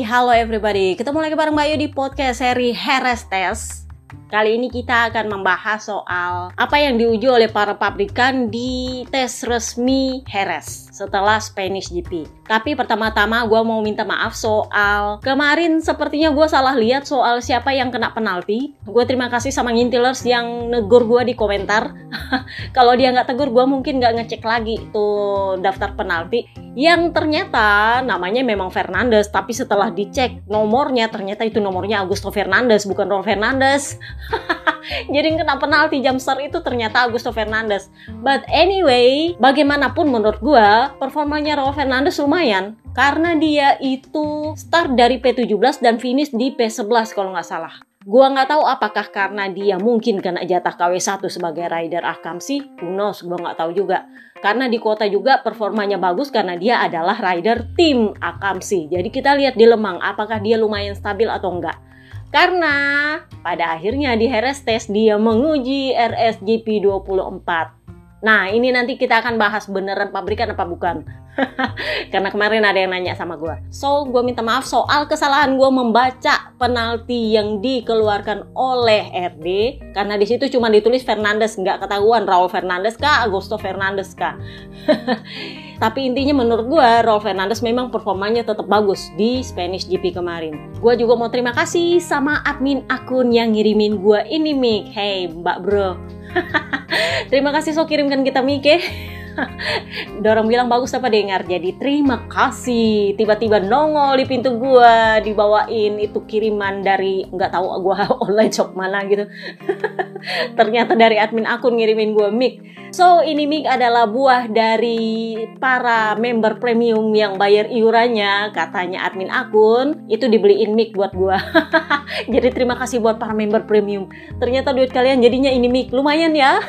halo everybody. Ketemu lagi bareng Mbak Yu di podcast seri Heres Test. Kali ini kita akan membahas soal apa yang diuji oleh para pabrikan di tes resmi Heres setelah Spanish GP. Tapi pertama-tama gue mau minta maaf soal kemarin sepertinya gue salah lihat soal siapa yang kena penalti. Gue terima kasih sama ngintilers yang negur gue di komentar. Kalau dia nggak tegur, gue mungkin nggak ngecek lagi tuh daftar penalti. Yang ternyata namanya memang Fernandes, tapi setelah dicek nomornya, ternyata itu nomornya Augusto Fernandes, bukan Raul Fernandes. Jadi yang kena penalti jam start itu ternyata Augusto Fernandes. But anyway, bagaimanapun menurut gua, performanya Raul Fernandes lumayan. Karena dia itu start dari P17 dan finish di P11 kalau nggak salah. Gua nggak tahu apakah karena dia mungkin kena jatah KW1 sebagai rider Akamsi, who knows, gua nggak tahu juga. Karena di kota juga performanya bagus karena dia adalah rider tim Akamsi. Jadi kita lihat di Lemang apakah dia lumayan stabil atau enggak. Karena pada akhirnya di Heres Test dia menguji RSGP 24. Nah ini nanti kita akan bahas beneran pabrikan apa bukan. Karena kemarin ada yang nanya sama gue. So gue minta maaf soal kesalahan gue membaca penalti yang dikeluarkan oleh RD. Karena di situ cuma ditulis Fernandes, nggak ketahuan Raul Fernandes kah, Augusto Fernandes kah. Tapi intinya menurut gue Raul Fernandes memang performanya tetap bagus di Spanish GP kemarin. Gue juga mau terima kasih sama admin akun yang ngirimin gue ini mic. Hey mbak bro. Terima kasih so kirimkan kita mic ya. Dorong bilang bagus apa dengar. Jadi terima kasih. Tiba-tiba nongol di pintu gua, dibawain itu kiriman dari nggak tahu gua online shop mana gitu. Ternyata dari admin akun ngirimin gua mic. So ini mic adalah buah dari para member premium yang bayar iurannya. Katanya admin akun itu dibeliin mic buat gua. Jadi terima kasih buat para member premium. Ternyata duit kalian jadinya ini mic lumayan ya.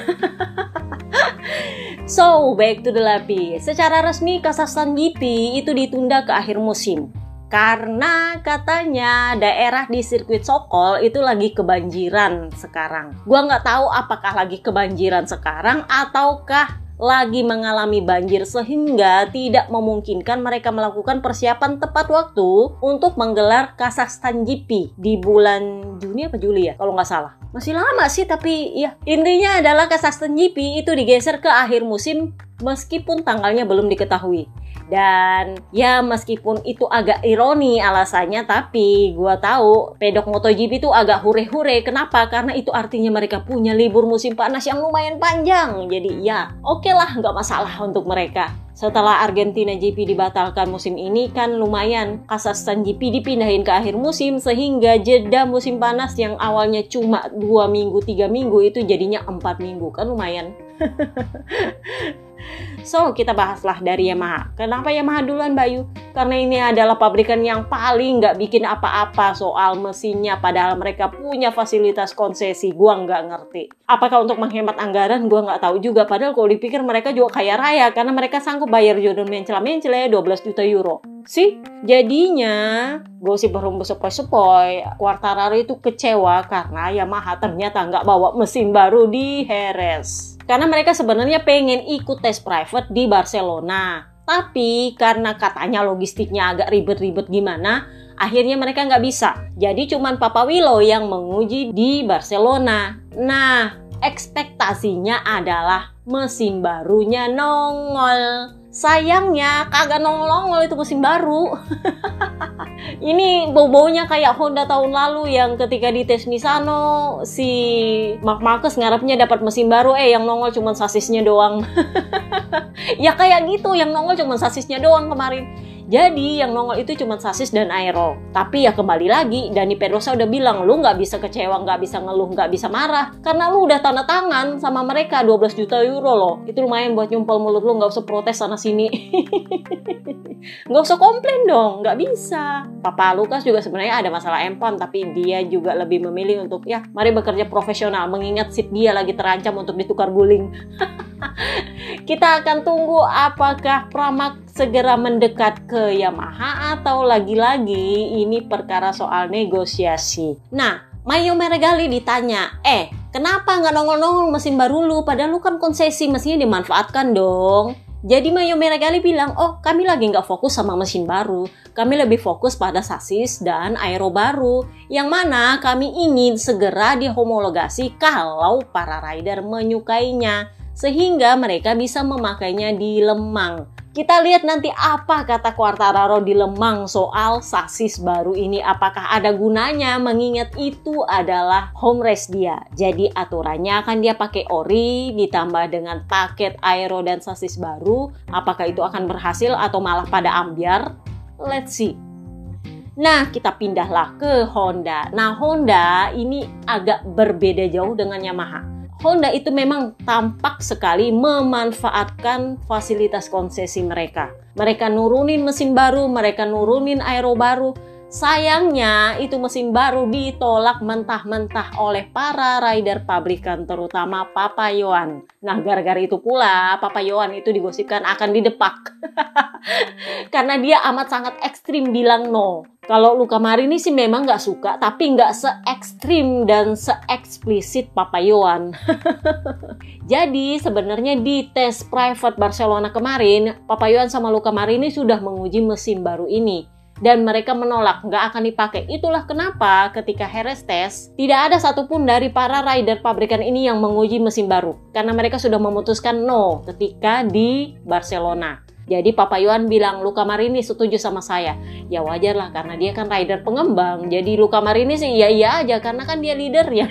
So, back to the lapi. Secara resmi Kazakhstan GP itu ditunda ke akhir musim. Karena katanya daerah di sirkuit Sokol itu lagi kebanjiran sekarang. Gua nggak tahu apakah lagi kebanjiran sekarang ataukah lagi mengalami banjir sehingga tidak memungkinkan mereka melakukan persiapan tepat waktu untuk menggelar Kazakhstan GP di bulan Juni apa Juli ya kalau nggak salah. Masih lama sih tapi ya intinya adalah Kazakhstan GP itu digeser ke akhir musim meskipun tanggalnya belum diketahui. Dan ya meskipun itu agak ironi alasannya, tapi gua tahu pedok MotoGP itu agak hure-hure. Kenapa? Karena itu artinya mereka punya libur musim panas yang lumayan panjang. Jadi ya oke lah, nggak masalah untuk mereka. Setelah Argentina GP dibatalkan musim ini kan lumayan Kazakhstan GP dipindahin ke akhir musim sehingga jeda musim panas yang awalnya cuma 2 minggu 3 minggu itu jadinya 4 minggu kan lumayan. So kita bahaslah dari Yamaha. Kenapa Yamaha duluan Bayu? Karena ini adalah pabrikan yang paling nggak bikin apa-apa soal mesinnya. Padahal mereka punya fasilitas konsesi. Gua nggak ngerti. Apakah untuk menghemat anggaran? Gua nggak tahu juga. Padahal kalau dipikir mereka juga kaya raya. Karena mereka sanggup bayar Jordan mencela-mencela 12 juta euro. Sih, jadinya gosip berhembus sepoi-sepoi. Quartararo itu kecewa karena Yamaha ternyata nggak bawa mesin baru di Heres. Karena mereka sebenarnya pengen ikut tes private di Barcelona. Tapi karena katanya logistiknya agak ribet-ribet gimana, akhirnya mereka nggak bisa. Jadi cuman Papa Willow yang menguji di Barcelona. Nah, ekspektasinya adalah mesin barunya nongol. Sayangnya kagak nongol-nongol itu mesin baru. Ini bau-baunya kayak Honda tahun lalu yang ketika di tes Misano si Marc Marquez ngarepnya dapat mesin baru, yang nongol cuma sasisnya doang. Ya kayak gitu, yang nongol cuma sasisnya doang kemarin. Jadi yang nongol itu cuma sasis dan aero. Tapi ya kembali lagi, Dani Pedrosa udah bilang lu nggak bisa kecewa, nggak bisa ngeluh, nggak bisa marah. Karena lu udah tanda tangan sama mereka 12 juta euro loh. Itu lumayan buat nyumpel mulut lu, nggak usah protes sana sini. Nggak usah komplain dong, nggak bisa. Papa Lukas juga sebenarnya ada masalah empam, tapi dia juga lebih memilih untuk ya mari bekerja profesional, mengingat seat dia lagi terancam untuk ditukar guling. Kita akan tunggu apakah Pramac segera mendekat ke Yamaha atau lagi-lagi ini perkara soal negosiasi. Nah, Mario Meregali ditanya, kenapa nggak nongol-nongol mesin baru lu? Padahal lu kan konsesi, mesinnya dimanfaatkan dong. Jadi Mayo Meregali bilang, oh kami lagi nggak fokus sama mesin baru. Kami lebih fokus pada sasis dan aero baru. Yang mana kami ingin segera dihomologasi kalau para rider menyukainya. Sehingga mereka bisa memakainya di Lemang. Kita lihat nanti apa kata Quartararo di Lemang soal sasis baru ini. Apakah ada gunanya mengingat itu adalah home race dia. Jadi aturannya akan dia pakai ori ditambah dengan paket aero dan sasis baru. Apakah itu akan berhasil atau malah pada ambyar? Let's see. Nah, kita pindahlah ke Honda. Nah, Honda ini agak berbeda jauh dengan Yamaha. Honda itu memang tampak sekali memanfaatkan fasilitas konsesi mereka. Mereka nurunin mesin baru, mereka nurunin aero baru. Sayangnya itu mesin baru ditolak mentah-mentah oleh para rider pabrikan, terutama Papa Yohan. Nah, gara-gara itu pula Papa Yohan itu digosipkan akan didepak. Karena dia amat sangat ekstrim bilang no. Kalau Luca Marini sih memang nggak suka, tapi nggak se-ekstrim dan se-eksplisit Papa Yohan. Jadi sebenarnya di tes private Barcelona kemarin, Papa Yohan sama Luca Marini sudah menguji mesin baru ini. Dan mereka menolak, nggak akan dipakai. Itulah kenapa ketika Jerez Test, tidak ada satupun dari para rider pabrikan ini yang menguji mesin baru. Karena mereka sudah memutuskan no ketika di Barcelona. Jadi Papa Yohan bilang, Luca Marini setuju sama saya. Ya wajar lah, karena dia kan rider pengembang. Jadi Luca Marini sih iya aja, karena kan dia leadernya.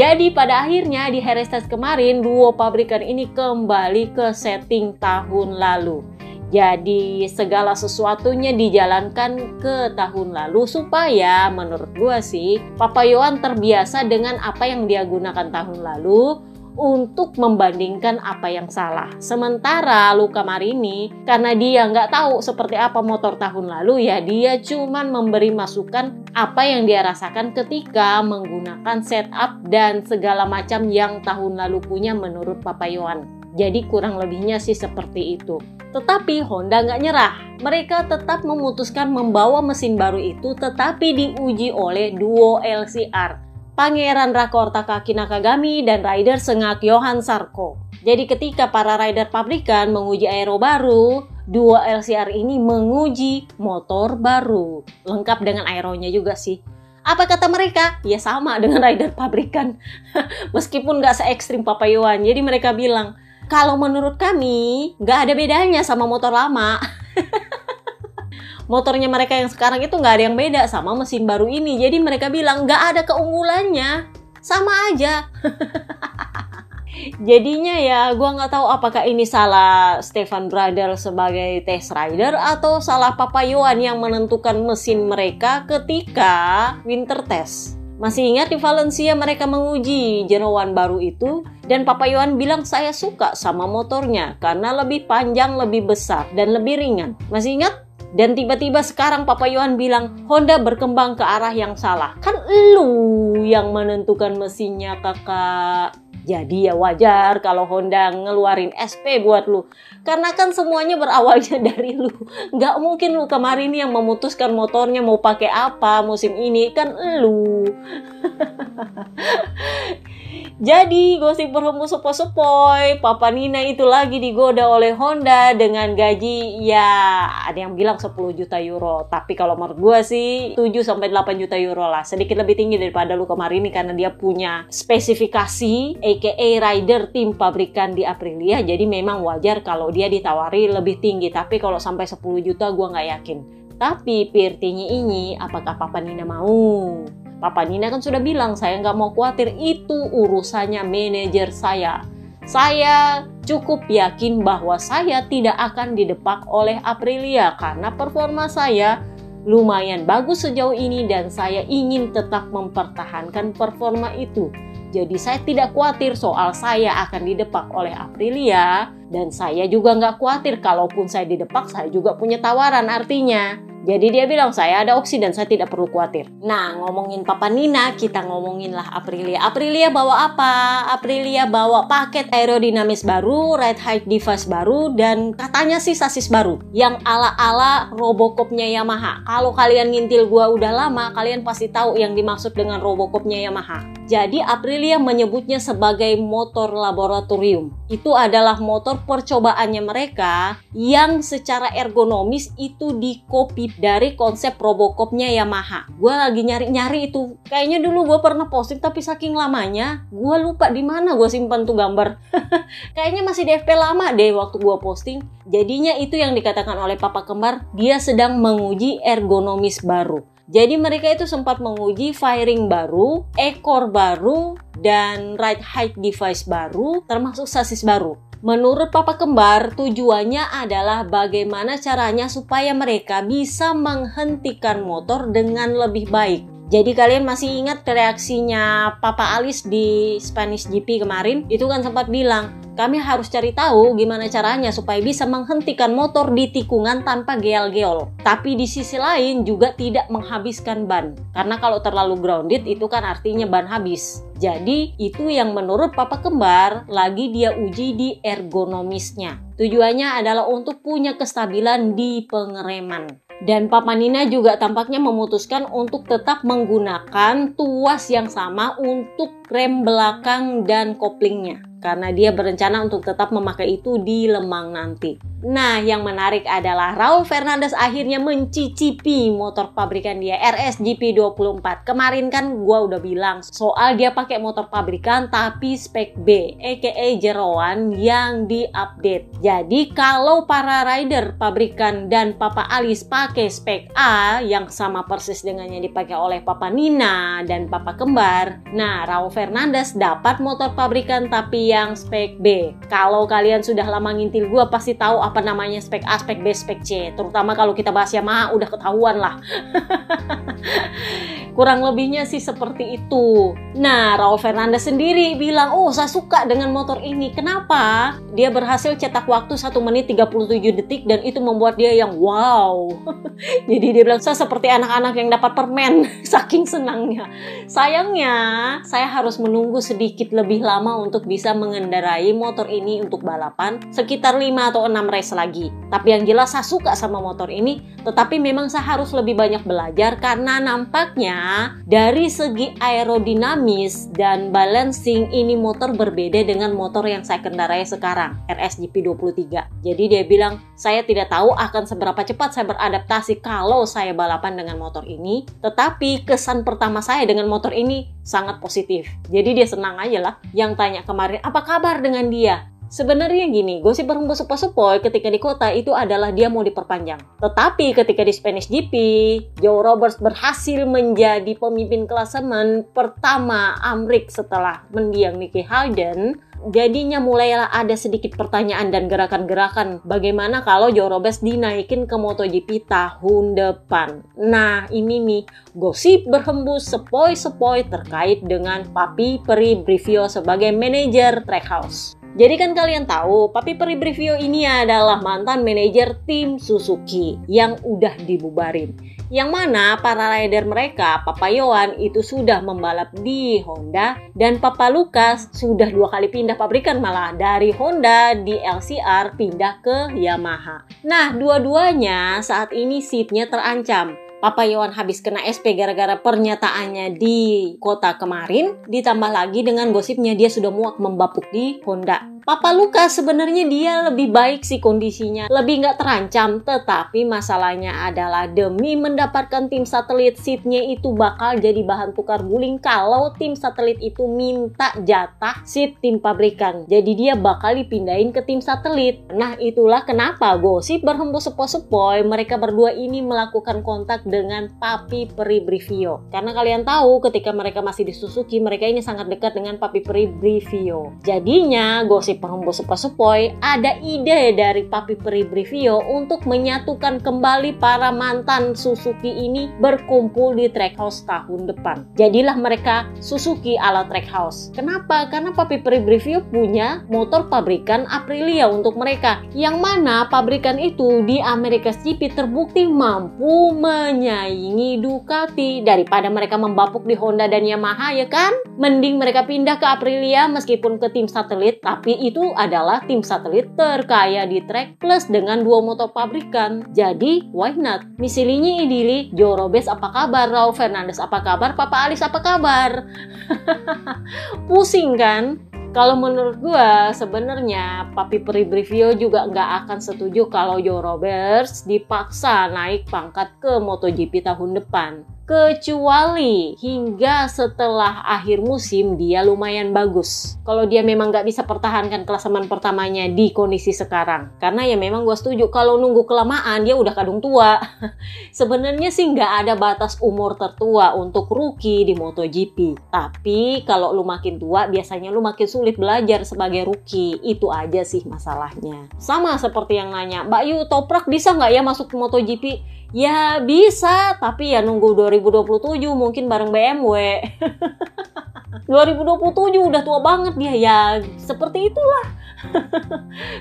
Jadi pada akhirnya di Jerez Test kemarin, duo pabrikan ini kembali ke setting tahun lalu. Jadi segala sesuatunya dijalankan ke tahun lalu supaya menurut gue sih Papa Yohan terbiasa dengan apa yang dia gunakan tahun lalu untuk membandingkan apa yang salah. Sementara Luca Marini karena dia nggak tahu seperti apa motor tahun lalu ya dia cuman memberi masukan apa yang dia rasakan ketika menggunakan setup dan segala macam yang tahun lalu punya menurut Papa Yohan. Jadi kurang lebihnya sih seperti itu. Tetapi Honda nggak nyerah. Mereka tetap memutuskan membawa mesin baru itu tetapi diuji oleh duo LCR. Pangeran Rako Takaki Nakagami dan rider sengak Johan Zarco. Jadi ketika para rider pabrikan menguji aero baru, duo LCR ini menguji motor baru. Lengkap dengan aeronya juga sih. Apa kata mereka? Ya sama dengan rider pabrikan. Meskipun nggak se-ekstrim Papa Yohan. Jadi mereka bilang, kalau menurut kami, nggak ada bedanya sama motor lama. Motornya mereka yang sekarang itu nggak ada yang beda sama mesin baru ini. Jadi mereka bilang nggak ada keunggulannya. Sama aja. Jadinya ya, gue nggak tahu apakah ini salah Stefan Bradl sebagai test rider atau salah Papa Yohan yang menentukan mesin mereka ketika winter test. Masih ingat di Valencia mereka menguji jeroan baru itu dan Papa Yohan bilang saya suka sama motornya karena lebih panjang, lebih besar dan lebih ringan. Masih ingat? Dan tiba-tiba sekarang Papa Yohan bilang Honda berkembang ke arah yang salah. Kan lu yang menentukan mesinnya kakak. Jadi ya wajar kalau Honda ngeluarin SP buat lu. Karena kan semuanya berawalnya dari lu. Nggak mungkin lu kemarin yang memutuskan motornya mau pakai apa musim ini. Kan lu. Jadi gosip berhembus sepoi-sepoi, Papa Nina itu lagi digoda oleh Honda dengan gaji ya ada yang bilang 10 juta euro. Tapi kalau menurut gue sih 7-8 juta euro lah. Sedikit lebih tinggi daripada Luca Marini karena dia punya spesifikasi aka rider tim pabrikan di Aprilia. Jadi memang wajar kalau dia ditawari lebih tinggi. Tapi kalau sampai 10 juta gue nggak yakin. Tapi Pirtinya ini apakah Papa Nina mau? Papa Nina kan sudah bilang, saya nggak mau khawatir, itu urusannya manajer saya. Saya cukup yakin bahwa saya tidak akan didepak oleh Aprilia karena performa saya lumayan bagus sejauh ini dan saya ingin tetap mempertahankan performa itu. Jadi saya tidak khawatir soal saya akan didepak oleh Aprilia dan saya juga nggak khawatir kalaupun saya didepak saya juga punya tawaran artinya. Jadi dia bilang saya ada opsi dan saya tidak perlu khawatir. Nah ngomongin Papa Nina kita ngomonginlah Aprilia. Aprilia bawa apa? Aprilia bawa paket aerodinamis baru, ride height device baru dan katanya sih sasis baru. Yang ala-ala Robocopnya Yamaha. Kalau kalian ngintil gua udah lama kalian pasti tahu yang dimaksud dengan Robocopnya Yamaha. Jadi Aprilia menyebutnya sebagai motor laboratorium. Itu adalah motor percobaannya mereka yang secara ergonomis itu dikopi dari konsep Robocop-nya Yamaha. Gue lagi nyari-nyari itu. Kayaknya dulu gue pernah posting tapi saking lamanya gue lupa di mana gue simpan tuh gambar. Kayaknya masih di FP lama deh waktu gue posting. Jadinya itu yang dikatakan oleh papa kembar, dia sedang menguji ergonomis baru. Jadi mereka itu sempat menguji fairing baru, ekor baru, dan ride height device baru, termasuk sasis baru. Menurut papa kembar, tujuannya adalah bagaimana caranya supaya mereka bisa menghentikan motor dengan lebih baik. Jadi kalian masih ingat reaksinya Papa Alice di Spanish GP kemarin? Itu kan sempat bilang, kami harus cari tahu gimana caranya supaya bisa menghentikan motor di tikungan tanpa geol-geol. Tapi di sisi lain juga tidak menghabiskan ban. Karena kalau terlalu grounded itu kan artinya ban habis. Jadi itu yang menurut papa kembar lagi dia uji di ergonomisnya. Tujuannya adalah untuk punya kestabilan di pengereman. Dan Papa Nina juga tampaknya memutuskan untuk tetap menggunakan tuas yang sama untuk rem belakang dan koplingnya. Karena dia berencana untuk tetap memakai itu di Lemang nanti. Nah, yang menarik adalah Raul Fernandez akhirnya mencicipi motor pabrikan dia, RS GP24. Kemarin kan gua udah bilang soal dia pakai motor pabrikan tapi spek B, aka jeroan yang diupdate. Jadi kalau para rider pabrikan dan Papa Alice pakai spek A yang sama persis dengan yang dipakai oleh Papa Nina dan Papa kembar, nah Raul Fernandez dapat motor pabrikan tapi yang spek B. Kalau kalian sudah lama ngintil gua pasti tahu apa namanya spek A, spek B, spek C. Terutama kalau kita bahas Yamaha udah ketahuan lah. Kurang lebihnya sih seperti itu. Nah, Raul Fernandez sendiri bilang, oh saya suka dengan motor ini. Kenapa? Dia berhasil cetak waktu 1 menit 37 detik dan itu membuat dia yang wow. Jadi dia bilang, saya seperti anak-anak yang dapat permen. Saking senangnya. Sayangnya, saya harus menunggu sedikit lebih lama untuk bisa mengendarai motor ini untuk balapan. Sekitar 5 atau 6 race lagi. Tapi yang jelas saya suka sama motor ini. Tetapi memang saya harus lebih banyak belajar karena nampaknya dari segi aerodinamis dan balancing ini motor berbeda dengan motor yang saya kendarai sekarang, RS GP23. Jadi dia bilang, saya tidak tahu akan seberapa cepat saya beradaptasi kalau saya balapan dengan motor ini, tetapi kesan pertama saya dengan motor ini sangat positif. Jadi dia senang aja lah. Yang tanya kemarin, apa kabar dengan dia? Sebenarnya gini, gosip berhembus sepoi-sepoi ketika di kota itu adalah dia mau diperpanjang. Tetapi ketika di Spanish GP, Joe Roberts berhasil menjadi pemimpin klasemen pertama Amrik setelah mendiang Nicky Hayden. Jadinya mulailah ada sedikit pertanyaan dan gerakan-gerakan bagaimana kalau Joe Roberts dinaikin ke MotoGP tahun depan. Nah ini nih gosip berhembus sepoi-sepoi terkait dengan Papi Peri Brivio sebagai manajer Trackhouse. Jadi kan kalian tahu, Papi Peri Brivio ini adalah mantan manajer tim Suzuki yang udah dibubarin. Yang mana para rider mereka, Papa Yohan itu sudah membalap di Honda dan Papa Lucas sudah 2 kali pindah pabrikan malah dari Honda di LCR pindah ke Yamaha. Nah, dua-duanya saat ini seatnya terancam. Papa Yohan habis kena SP gara-gara pernyataannya di kota kemarin. Ditambah lagi dengan gosipnya dia sudah muak membapuk di Honda. Papa Lucas sebenarnya dia lebih baik sih kondisinya. Lebih nggak terancam. Tetapi masalahnya adalah demi mendapatkan tim satelit, seatnya itu bakal jadi bahan tukar guling kalau tim satelit itu minta jatah seat tim pabrikan. Jadi dia bakal dipindahin ke tim satelit. Nah itulah kenapa gosip berhembus sepoi-sepoi mereka berdua ini melakukan kontak dengan Papi Peri Brivio. Karena kalian tahu ketika mereka masih di Suzuki, mereka ini sangat dekat dengan Papi Peri Brivio. Jadinya gosip berhembus sepoi-sepoi ada ide dari Papi Peri Brivio untuk menyatukan kembali para mantan Suzuki ini berkumpul di Trackhouse tahun depan. Jadilah mereka Suzuki ala Trackhouse. Kenapa? Karena Papi Peri Brivio punya motor pabrikan Aprilia untuk mereka. Yang mana pabrikan itu di America's GP terbukti mampu menyaingi Ducati. Daripada mereka membapuk di Honda dan Yamaha ya kan? Mending mereka pindah ke Aprilia meskipun ke tim satelit, tapi itu adalah tim satelit terkaya di track plus dengan 2 motor pabrikan. Jadi, why not? Misalnya idili, Joe Robles apa kabar? Raul Fernandez apa kabar? Papa Alex apa kabar? Pusing kan? Kalau menurut gua sebenarnya Papi Pribrivio juga nggak akan setuju kalau Joe Robles dipaksa naik pangkat ke MotoGP tahun depan. Kecuali hingga setelah akhir musim dia lumayan bagus. Kalau dia memang nggak bisa pertahankan klasemen pertamanya di kondisi sekarang. Karena ya memang gue setuju kalau nunggu kelamaan dia udah kadung tua. Sebenarnya sih nggak ada batas umur tertua untuk rookie di MotoGP. Tapi kalau lu makin tua biasanya lu makin sulit belajar sebagai rookie. Itu aja sih masalahnya. Sama seperti yang nanya, Mbak Yu, Toprak bisa nggak ya masuk ke MotoGP? Ya bisa, tapi ya nunggu 2027 mungkin bareng BMW. 2027 udah tua banget dia ya, seperti itulah.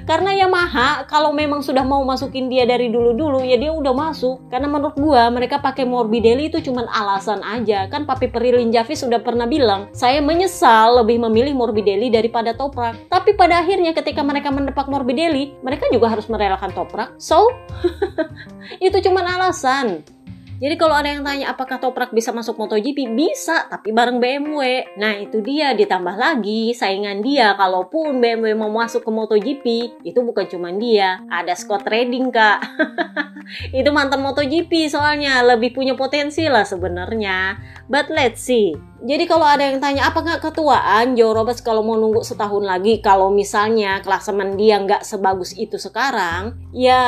Karena Yamaha kalau memang sudah mau masukin dia dari dulu-dulu ya dia udah masuk. Karena menurut gua mereka pakai Morbidelli itu cuman alasan aja. Kan Papi Perilin Javis sudah pernah bilang, saya menyesal lebih memilih Morbidelli daripada Toprak. Tapi pada akhirnya ketika mereka mendepak Morbidelli, mereka juga harus merelakan Toprak. So, itu cuman alasan. Jadi kalau ada yang tanya apakah Toprak bisa masuk MotoGP? Bisa, tapi bareng BMW. Nah itu dia, ditambah lagi saingan dia. Kalaupun BMW mau masuk ke MotoGP, itu bukan cuma dia. Ada Scott Redding, Kak. Itu mantan MotoGP soalnya. Lebih punya potensi lah sebenarnya. But let's see. Jadi kalau ada yang tanya apa nggak ketuaan Joe Robles kalau mau nunggu setahun lagi, kalau misalnya klasemen dia nggak sebagus itu sekarang, ya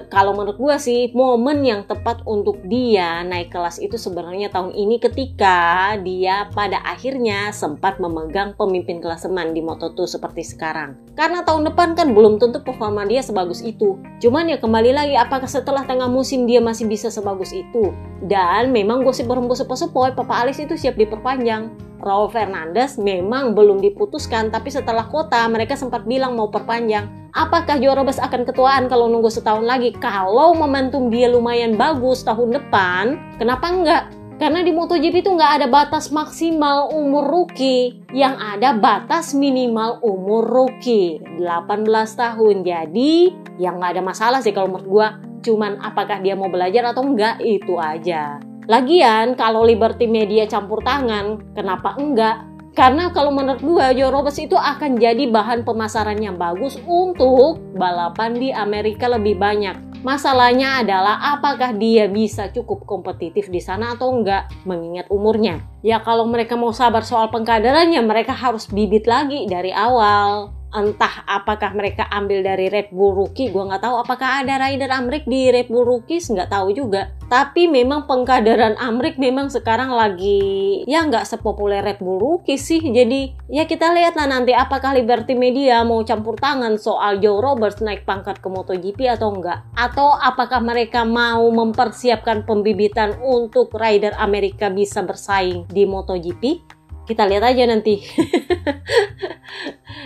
kalau menurut gue sih momen yang tepat untuk dia naik kelas itu sebenarnya tahun ini ketika dia pada akhirnya sempat memegang pemimpin klasemen di Moto2 seperti sekarang. Karena tahun depan kan belum tentu performa dia sebagus itu. Cuman ya kembali lagi apakah setelah tengah musim dia masih bisa sebagus itu. Dan memang gosip berhembus sepoi-sepoi Papa Alex itu siap diperpanjang. Raul Fernandez memang belum diputuskan, tapi setelah kota mereka sempat bilang mau perpanjang. Apakah Joe Robles akan ketuaan kalau nunggu setahun lagi? Kalau momentum dia lumayan bagus tahun depan, kenapa enggak? Karena di MotoGP itu nggak ada batas maksimal umur rookie. Yang ada batas minimal umur rookie 18 tahun. Jadi yang nggak ada masalah sih kalau menurut gua. Cuman apakah dia mau belajar atau enggak, itu aja. Lagian kalau Liberty Media campur tangan, kenapa enggak? Karena kalau menurut gue, Joe Robles itu akan jadi bahan pemasaran yang bagus untuk balapan di Amerika lebih banyak. Masalahnya adalah apakah dia bisa cukup kompetitif di sana atau enggak, mengingat umurnya. Ya kalau mereka mau sabar soal pengkaderannya, mereka harus bibit lagi dari awal. Entah apakah mereka ambil dari Red Bull Rookie, gue nggak tahu apakah ada rider Amrik di Red Bull Rookies, nggak tahu juga. Tapi memang pengkaderan Amrik memang sekarang lagi ya nggak sepopuler Red Bull Rookies sih. Jadi ya kita lihatlah nanti apakah Liberty Media mau campur tangan soal Joe Robles naik pangkat ke MotoGP atau enggak. Atau apakah mereka mau mempersiapkan pembibitan untuk rider Amerika bisa bersaing di MotoGP. Kita lihat aja nanti.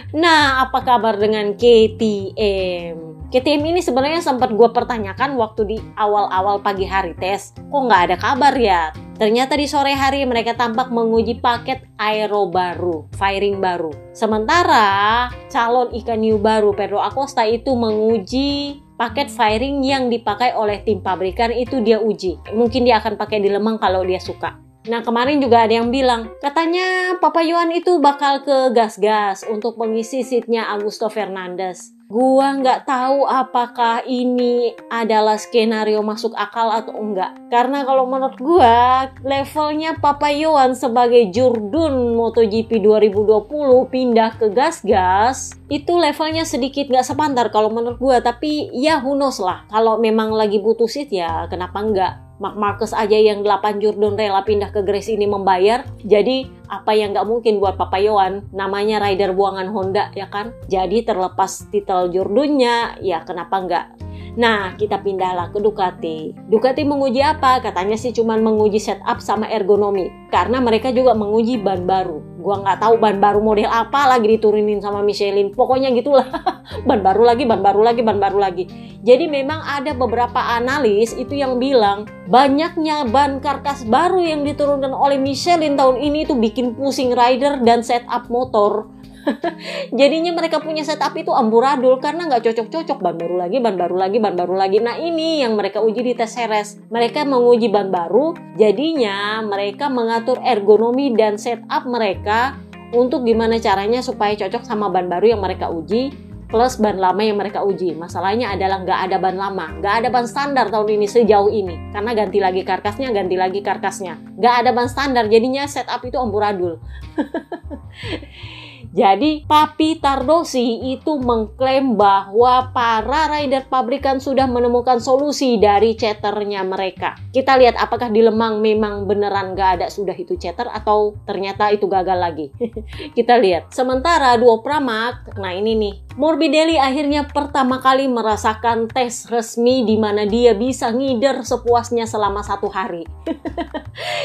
Nah, apa kabar dengan KTM? KTM ini sebenarnya sempat gue pertanyakan waktu di awal-awal pagi hari tes. Kok nggak ada kabar ya? Ternyata di sore hari mereka tampak menguji paket aero baru, fairing baru. Sementara calon ikan hiu baru Pedro Acosta itu menguji paket fairing yang dipakai oleh tim pabrikan itu dia uji. Mungkin dia akan pakai di Lemang kalau dia suka. Nah kemarin juga ada yang bilang, katanya Papa Yohan itu bakal ke gas-gas untuk mengisi seatnya Augusto Fernandez. Gua nggak tahu apakah ini adalah skenario masuk akal atau enggak. Karena kalau menurut gua, levelnya Papa Yohan sebagai jurdun MotoGP 2020 pindah ke gas-gas, itu levelnya sedikit nggak sepantar kalau menurut gua. Tapi ya who knows lah, kalau memang lagi butuh seat ya kenapa enggak. Marc Marquez aja yang 8 jurdun rela pindah ke Grace ini membayar. Jadi apa yang nggak mungkin buat Papa Yohan, namanya rider buangan Honda ya kan. Jadi terlepas titel jurdunnya, ya kenapa nggak. Nah kita pindahlah ke Ducati. Ducati menguji apa? Katanya sih cuman menguji setup sama ergonomi. Karena mereka juga menguji ban baru. Gua nggak tahu ban baru model apa lagi diturunin sama Michelin. Pokoknya gitulah. Ban baru lagi, ban baru lagi, ban baru lagi. Jadi memang ada beberapa analis itu yang bilang banyaknya ban karkas baru yang diturunkan oleh Michelin tahun ini itu bikin pusing rider dan setup motor. Jadinya mereka punya setup itu amburadul karena nggak cocok-cocok. Ban baru lagi, ban baru lagi, ban baru lagi. Nah ini yang mereka uji di tes Heres. Mereka menguji ban baru, jadinya mereka mengatur ergonomi dan setup mereka untuk gimana caranya supaya cocok sama ban baru yang mereka uji plus ban lama yang mereka uji. Masalahnya adalah nggak ada ban lama, nggak ada ban standar tahun ini sejauh ini. Karena ganti lagi karkasnya. Nggak ada ban standar, jadinya setup itu amburadul. Jadi Papi Tardosi itu mengklaim bahwa para rider pabrikan sudah menemukan solusi dari chaternya mereka. Kita lihat apakah di Lemang memang beneran gak ada sudah itu chatter atau ternyata itu gagal lagi. Kita lihat. Sementara Duo Pramac, nah ini nih, Morbidelli akhirnya pertama kali merasakan tes resmi di mana dia bisa ngider sepuasnya selama 1 hari.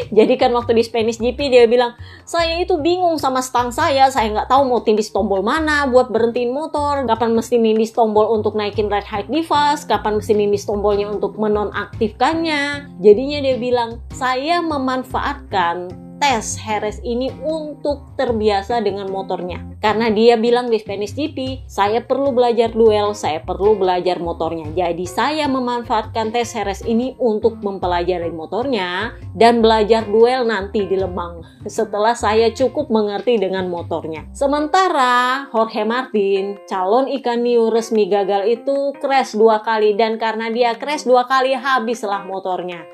Jadi kan waktu di Spanish GP dia bilang, saya itu bingung sama stang saya nggak tahu mau tindis tombol mana buat berhentiin motor, kapan mesti nindis tombol untuk naikin ride height device, kapan mesti nindis tombolnya untuk menonaktifkannya. Jadinya dia bilang, saya memanfaatkan tes Heres ini untuk terbiasa dengan motornya. Karena dia bilang di Spanish GP, saya perlu belajar duel, saya perlu belajar motornya. Jadi saya memanfaatkan tes Heres ini untuk mempelajari motornya dan belajar duel nanti di Lemang setelah saya cukup mengerti dengan motornya. Sementara Jorge Martin, calon ikan hiu resmi gagal itu crash 2 kali, dan karena dia crash 2 kali habislah motornya.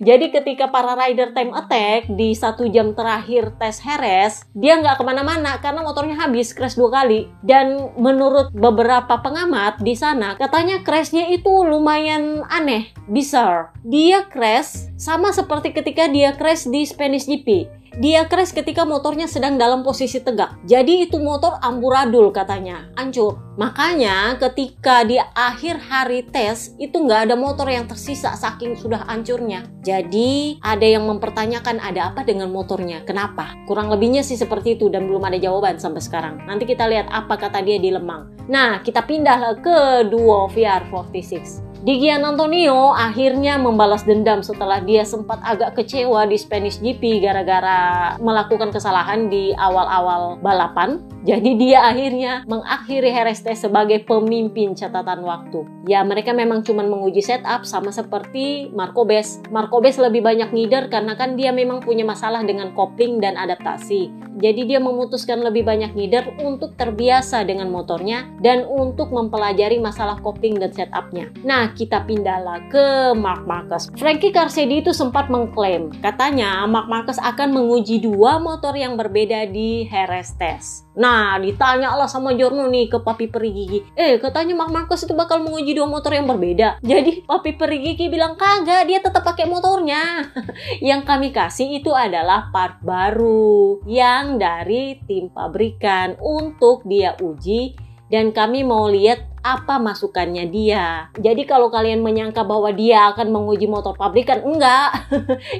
Jadi ketika para rider time attack di 1 jam terakhir tes Heres, dia nggak kemana-mana karena motornya habis, crash 2 kali. Dan menurut beberapa pengamat di sana, katanya crashnya itu lumayan aneh, bizarre. Dia crash sama seperti ketika dia crash di Spanish GP. Dia crash ketika motornya sedang dalam posisi tegak. Jadi itu motor amburadul katanya, hancur. Makanya ketika di akhir hari tes, itu nggak ada motor yang tersisa saking sudah hancurnya. Jadi ada yang mempertanyakan ada apa dengan motornya, kenapa? Kurang lebihnya sih seperti itu dan belum ada jawaban sampai sekarang. Nanti kita lihat apa kata dia di Lemang. Nah, kita pindah ke Duo VR46. Di Gian Antonio akhirnya membalas dendam setelah dia sempat agak kecewa di Spanish GP gara-gara melakukan kesalahan di awal-awal balapan. Jadi dia akhirnya mengakhiri Heres Test sebagai pemimpin catatan waktu. Ya mereka memang cuma menguji setup sama seperti Marcobes. Marcobes lebih banyak ngider karena kan dia memang punya masalah dengan kopling dan adaptasi. Jadi dia memutuskan lebih banyak ngider untuk terbiasa dengan motornya dan untuk mempelajari masalah kopling dan setupnya. Nah kita pindahlah ke Marc Marquez. Frankie Carcedi itu sempat mengklaim, katanya Marc Marquez akan menguji 2 motor yang berbeda di Heres Test. Nah, ditanya lah sama Jorno nih ke Papi Perigigi. Katanya Marc Marquez itu bakal menguji 2 motor yang berbeda. Jadi Papi Perigigi bilang kagak, dia tetap pakai motornya. Yang kami kasih itu adalah part baru yang dari tim pabrikan untuk dia uji dan kami mau lihat apa masukannya dia. Jadi kalau kalian menyangka bahwa dia akan menguji motor pabrikan, enggak.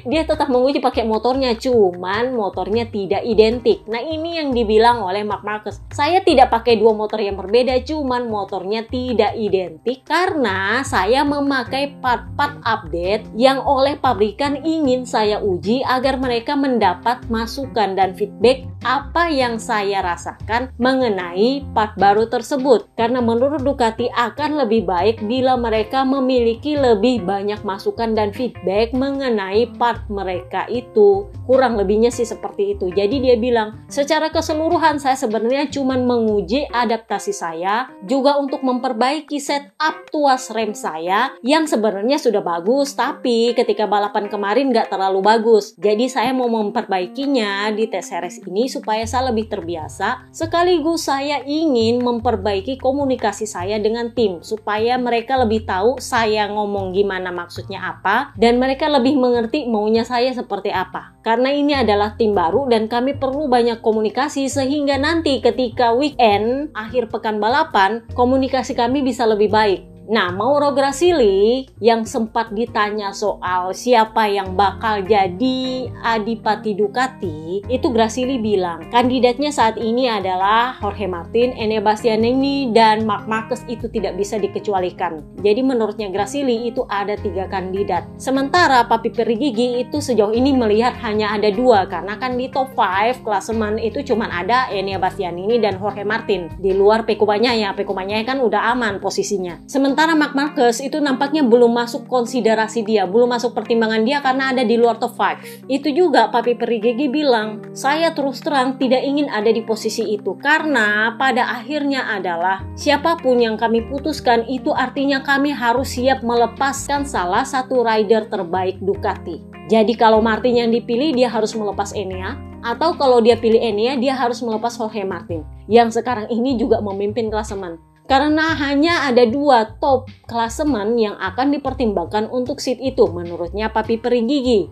Dia tetap menguji pakai motornya, cuman motornya tidak identik. Nah ini yang dibilang oleh Marc Marquez. Saya tidak pakai 2 motor yang berbeda, cuman motornya tidak identik karena saya memakai part-part update yang oleh pabrikan ingin saya uji agar mereka mendapat masukan dan feedback apa yang saya rasakan mengenai part baru tersebut. Karena menurut Ducati akan lebih baik bila mereka memiliki lebih banyak masukan dan feedback mengenai part mereka itu. Kurang lebihnya sih seperti itu. Jadi dia bilang, secara keseluruhan saya sebenarnya cuma menguji adaptasi saya, juga untuk memperbaiki setup tuas rem saya yang sebenarnya sudah bagus, tapi ketika balapan kemarin nggak terlalu bagus. Jadi saya mau memperbaikinya di tes Heres ini supaya saya lebih terbiasa, sekaligus saya ingin memperbaiki komunikasi saya dengan tim supaya mereka lebih tahu saya ngomong gimana, maksudnya apa, dan mereka lebih mengerti maunya saya seperti apa. Karena ini adalah tim baru dan kami perlu banyak komunikasi sehingga nanti ketika weekend akhir pekan balapan komunikasi kami bisa lebih baik. Nah, Mauro Grasili yang sempat ditanya soal siapa yang bakal jadi adipati Ducati, itu Grasili bilang kandidatnya saat ini adalah Jorge Martin, Enea Bastianini, dan Marc Marquez itu tidak bisa dikecualikan. Jadi menurutnya Grasili itu ada 3 kandidat. Sementara Papi Perigigi itu sejauh ini melihat hanya ada 2 karena kan di top 5 klasemen itu cuma ada Enea Bastianini dan Jorge Martin. Di luar Pecco Bagnaia kan udah aman posisinya. Sementara Marc Marquez itu nampaknya belum masuk konsiderasi dia, belum masuk pertimbangan dia karena ada di luar top 5. Itu juga Papi Perigigi bilang, saya terus terang tidak ingin ada di posisi itu karena pada akhirnya adalah siapapun yang kami putuskan itu artinya kami harus siap melepaskan salah satu rider terbaik Ducati. Jadi kalau Martin yang dipilih dia harus melepas Enea, atau kalau dia pilih Enea dia harus melepas Jorge Martin yang sekarang ini juga memimpin klasemen. Karena hanya ada 2 top klasemen yang akan dipertimbangkan untuk seat itu menurutnya Papi Perigigi.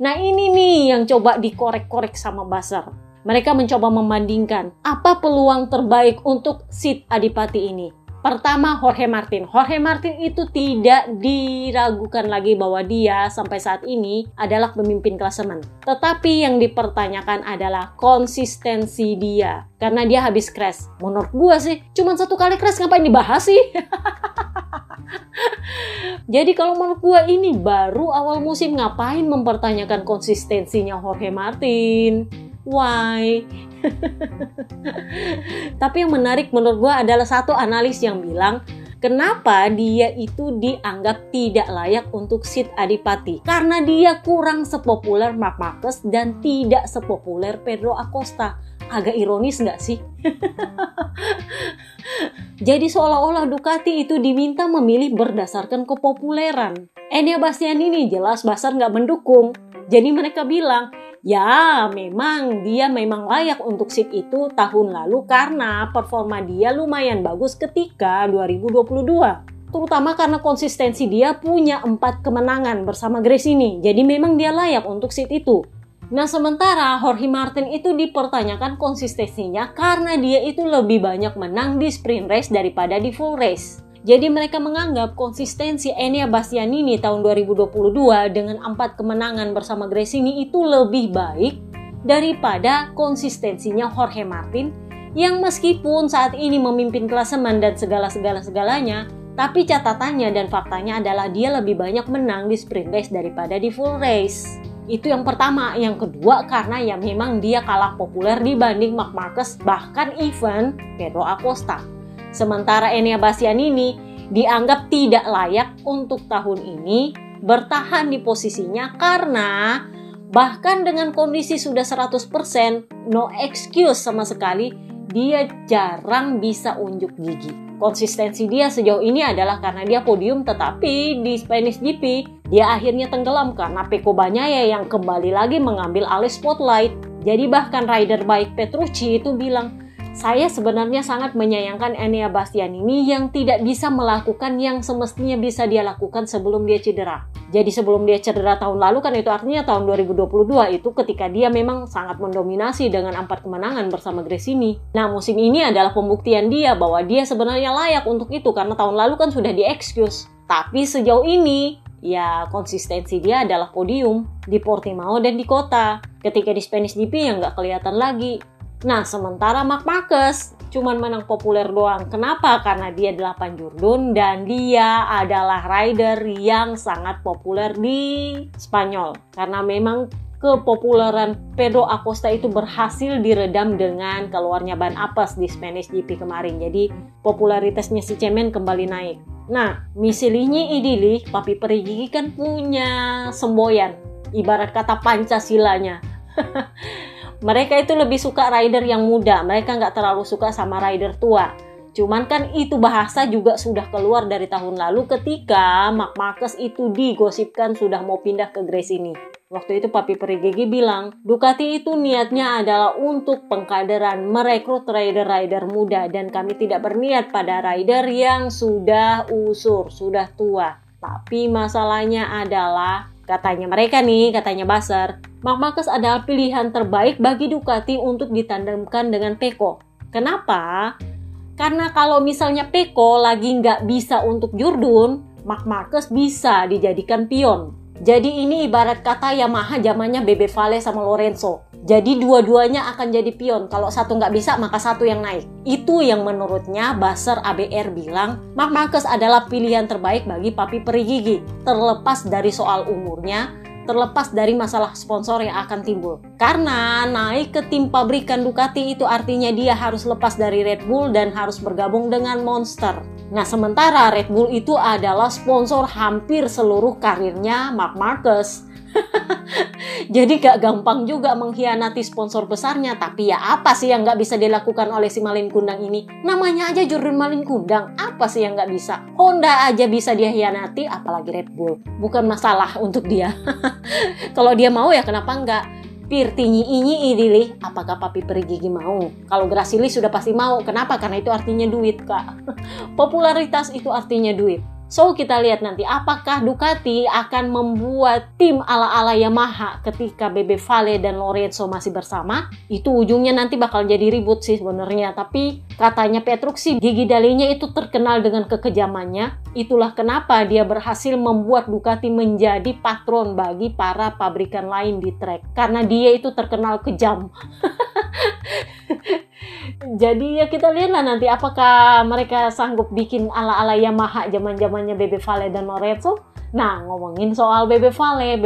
Nah ini nih yang coba dikorek-korek sama Basser. Mereka mencoba membandingkan apa peluang terbaik untuk seat adipati ini. Pertama Jorge Martin. Jorge Martin itu tidak diragukan lagi bahwa dia sampai saat ini adalah pemimpin klasemen. Tetapi yang dipertanyakan adalah konsistensi dia. Karena dia habis crash. Menurut gua sih, cuma 1 kali crash ngapain dibahas sih? Jadi kalau menurut gua ini baru awal musim ngapain mempertanyakan konsistensinya Jorge Martin? Why? Tapi yang menarik menurut gue adalah satu analis yang bilang kenapa dia itu dianggap tidak layak untuk seat adipati. Karena dia kurang sepopuler Marc Marquez dan tidak sepopuler Pedro Acosta. Agak ironis gak sih? Jadi seolah-olah Ducati itu diminta memilih berdasarkan kepopuleran. Enea Bastianini jelas Basser gak mendukung. Jadi mereka bilang, ya memang dia memang layak untuk seat itu tahun lalu karena performa dia lumayan bagus ketika 2022. Terutama karena konsistensi dia punya 4 kemenangan bersama Gresini. Jadi memang dia layak untuk seat itu. Nah sementara Jorge Martin itu dipertanyakan konsistensinya karena dia itu lebih banyak menang di sprint race daripada di full race. Jadi mereka menganggap konsistensi Enea Bastianini tahun 2022 dengan 4 kemenangan bersama Gresini itu lebih baik daripada konsistensinya Jorge Martin yang meskipun saat ini memimpin klasemen dan segala-segalanya, tapi catatannya dan faktanya adalah dia lebih banyak menang di sprint race daripada di full race. Itu yang pertama. Yang kedua karena ya memang dia kalah populer dibanding Marc Marquez bahkan even Pedro Acosta. Sementara Enea Bastianini dianggap tidak layak untuk tahun ini bertahan di posisinya karena bahkan dengan kondisi sudah 100% no excuse sama sekali dia jarang bisa unjuk gigi. Konsistensi dia sejauh ini adalah karena dia podium tetapi di Spanish GP dia akhirnya tenggelam karena Pecco Bagnaia yang kembali lagi mengambil alih spotlight. Jadi bahkan rider baik Petrucci itu bilang, saya sebenarnya sangat menyayangkan Enea Bastianini yang tidak bisa melakukan yang semestinya bisa dia lakukan sebelum dia cedera. Jadi sebelum dia cedera tahun lalu kan itu artinya tahun 2022 itu ketika dia memang sangat mendominasi dengan 4 kemenangan bersama Gresini. Nah musim ini adalah pembuktian dia bahwa dia sebenarnya layak untuk itu karena tahun lalu kan sudah di-excuse. Tapi sejauh ini ya konsistensi dia adalah podium di Portimao dan di Kota. Ketika di Spanish GP yang nggak kelihatan lagi. Nah, sementara Marc Marquez cuman menang populer doang. Kenapa? Karena dia 8 Jurdun dan dia adalah rider yang sangat populer di Spanyol. Karena memang kepopuleran Pedro Acosta itu berhasil diredam dengan keluarnya ban apes di Spanish GP kemarin. Jadi, popularitasnya si Cemen kembali naik. Nah, misalnya idili, Papi Perigigi kan punya semboyan. Ibarat kata Pancasilanya. Mereka itu lebih suka rider yang muda, mereka nggak terlalu suka sama rider tua. Cuman kan itu bahasa juga sudah keluar dari tahun lalu ketika Marc Marquez itu digosipkan sudah mau pindah ke Gresini. Waktu itu Papi Perigigi bilang, Ducati itu niatnya adalah untuk pengkaderan, merekrut rider-rider muda dan kami tidak berniat pada rider yang sudah usur, sudah tua. Tapi masalahnya adalah katanya mereka nih, katanya Basser, Marc Marquez adalah pilihan terbaik bagi Ducati untuk ditandemkan dengan Pecco. Kenapa? Karena kalau misalnya Pecco lagi nggak bisa untuk Jurdun, Marc Marquez bisa dijadikan pion. Jadi ini ibarat kata Yamaha zamannya Bebe Vale sama Lorenzo. Jadi dua-duanya akan jadi pion. Kalau satu nggak bisa, maka satu yang naik. Itu yang menurutnya Basser ABR bilang, Marc Marquez adalah pilihan terbaik bagi Papi Perigigi. Terlepas dari soal umurnya, terlepas dari masalah sponsor yang akan timbul. Karena naik ke tim pabrikan Ducati itu artinya dia harus lepas dari Red Bull dan harus bergabung dengan Monster. Nah, sementara Red Bull itu adalah sponsor hampir seluruh karirnya Marc Marquez. Jadi gak gampang juga mengkhianati sponsor besarnya. Tapi ya apa sih yang gak bisa dilakukan oleh si Malin Kundang ini? Namanya aja Jurdun Malin Kundang. Apa sih yang gak bisa? Honda aja bisa dia khianati, apalagi Red Bull. Bukan masalah untuk dia. Kalau dia mau ya kenapa enggak? Pirtinyi ini idili, apakah Papi Perigigi mau? Kalau Grasili sudah pasti mau. Kenapa? Karena itu artinya duit, Kak. Popularitas itu artinya duit. So, kita lihat nanti apakah Ducati akan membuat tim ala-ala Yamaha ketika Bebe Vale dan Lorenzo masih bersama. Itu ujungnya nanti bakal jadi ribut sih sebenarnya. Tapi katanya Petruk sih gigi dalinya itu terkenal dengan kekejamannya. Itulah kenapa dia berhasil membuat Ducati menjadi patron bagi para pabrikan lain di trek. Karena dia itu terkenal kejam. Jadi ya kita lihatlah nanti apakah mereka sanggup bikin ala-ala Yamaha zaman-zamannya Bebe Vale dan Lorenzo. Nah, ngomongin soal Bebe Vale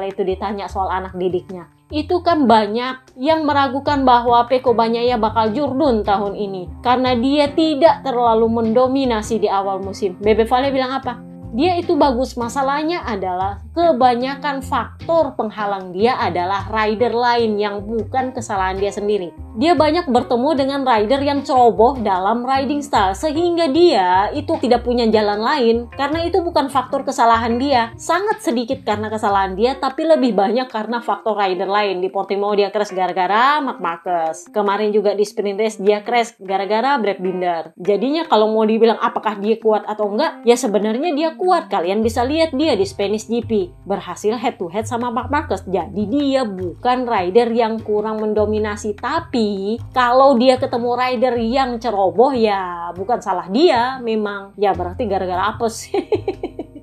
itu ditanya soal anak didiknya. Itu kan banyak yang meragukan bahwa Pecco Bagnaia bakal Jurdun tahun ini karena dia tidak terlalu mendominasi di awal musim. Bebe Vale bilang apa? Dia itu bagus, masalahnya adalah kebanyakan faktor penghalang dia adalah rider lain yang bukan kesalahan dia sendiri. Dia banyak bertemu dengan rider yang ceroboh dalam riding style sehingga dia itu tidak punya jalan lain karena itu bukan faktor kesalahan dia. Sangat sedikit karena kesalahan dia tapi lebih banyak karena faktor rider lain. Di Portimao dia crash gara-gara Marc Marquez. Kemarin juga di sprint race dia crash gara-gara Brad Binder. Jadinya kalau mau dibilang apakah dia kuat atau enggak, ya sebenarnya dia kuat. Kalian bisa lihat dia di Spanish GP berhasil head to head sama Marc Marquez. Jadi dia bukan rider yang kurang mendominasi, tapi kalau dia ketemu rider yang ceroboh ya bukan salah dia memang. Ya berarti gara-gara apa sih?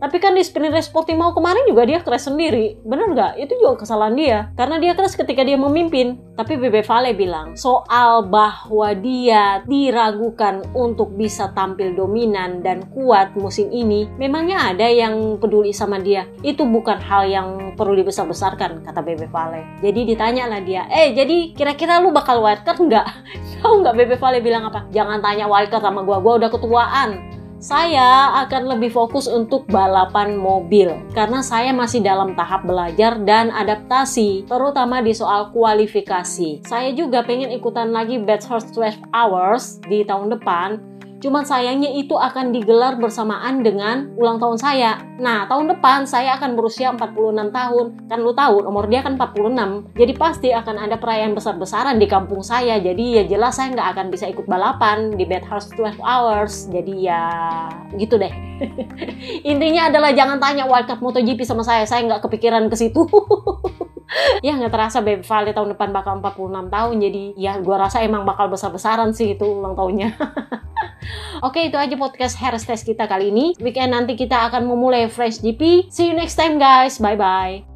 Tapi kan di sprint race Portimao kemarin juga dia crash sendiri. Bener gak? Itu juga kesalahan dia. Karena dia crash ketika dia memimpin. Tapi Bebe Vale bilang soal bahwa dia diragukan untuk bisa tampil dominan dan kuat musim ini. Memangnya ada yang peduli sama dia? Itu bukan hal yang perlu dibesar-besarkan, kata Bebe Vale. Jadi ditanya lah dia, jadi kira-kira lu bakal wildcard nggak? Tahu nggak Bebe Vale bilang apa? Jangan tanya wildcard sama gua udah ketuaan. Saya akan lebih fokus untuk balapan mobil karena saya masih dalam tahap belajar dan adaptasi, terutama di soal kualifikasi. Saya juga pengen ikutan lagi Bathurst 12 Hours di tahun depan. Cuman sayangnya itu akan digelar bersamaan dengan ulang tahun saya. Nah, tahun depan saya akan berusia 46 tahun. Kan lu tahu, umur dia kan 46. Jadi pasti akan ada perayaan besar-besaran di kampung saya. Jadi ya jelas saya nggak akan bisa ikut balapan di Bathurst 12 Hours. Jadi ya gitu deh. Intinya adalah jangan tanya wildcard MotoGP sama saya nggak kepikiran ke situ. Ya nggak terasa Bebe Vale tahun depan bakal 46 tahun. Jadi ya gua rasa emang bakal besar-besaran sih itu ulang tahunnya. Oke, itu aja podcast Harris Test kita kali ini. Weekend nanti kita akan memulai Fresh GP. See you next time guys. Bye-bye.